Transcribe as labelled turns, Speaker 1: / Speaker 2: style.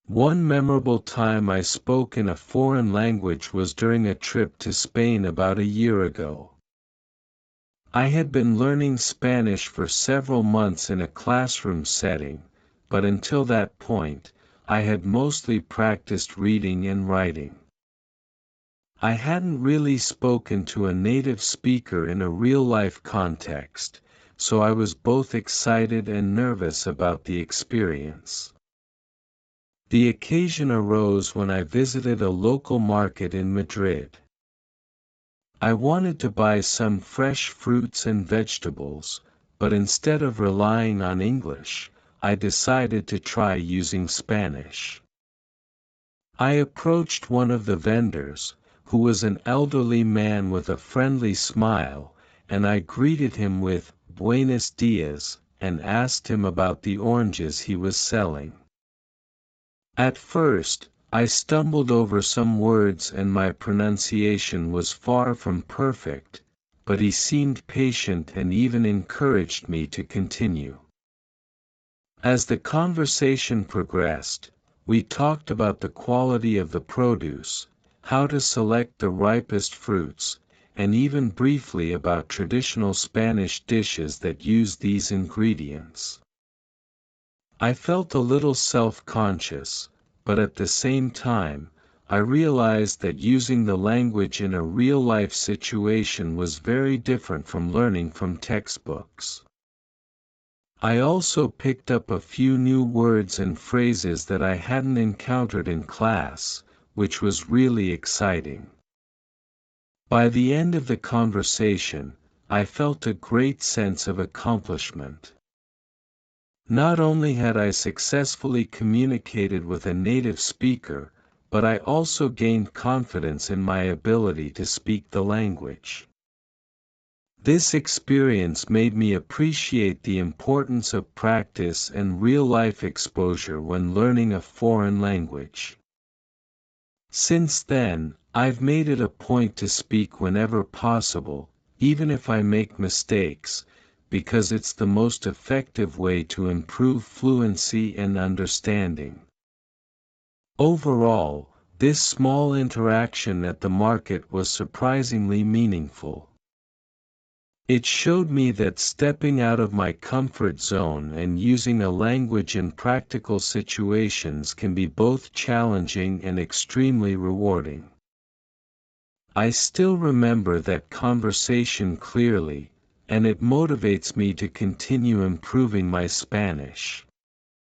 Speaker 1: One memorable time I spoke in a foreign language was during a trip to Spain about a year ago. I had been learning Spanish for several months in a classroom setting, but until that point, I had mostly practiced reading and writing. I hadn't really spoken to a native speaker in a real-life context, so I was both excited and nervous about the experience. The occasion arose when I visited a local market in Madrid. I wanted to buy some fresh fruits and vegetables, but instead of relying on English, I decided to try using Spanish. I approached one of the vendors, who was an elderly man with a friendly smile, and I greeted him with "Buenos dias" and asked him about the oranges he was selling. At first, I stumbled over some words and my pronunciation was far from perfect, but he seemed patient and even encouraged me to continue. As the conversation progressed, we talked about the quality of the produce, how to select the ripest fruits, and even briefly about traditional Spanish dishes that use these ingredients. I felt a little self-conscious, but at the same time, I realized that using the language in a real-life situation was very different from learning from textbooks. I also picked up a few new words and phrases that I hadn't encountered in class, which was really exciting. By the end of the conversation, I felt a great sense of accomplishment. Not only had I successfully communicated with a native speaker, but I also gained confidence in my ability to speak the language. This experience made me appreciate the importance of practice and real-life exposure when learning a foreign language. Since then, I've made it a point to speak whenever possible, even if I make mistakes, because it's the most effective way to improve fluency and understanding. Overall, this small interaction at the market was surprisingly meaningful. It showed me that stepping out of my comfort zone and using a language in practical situations can be both challenging and extremely rewarding. I still remember that conversation clearly, and it motivates me to continue improving my Spanish.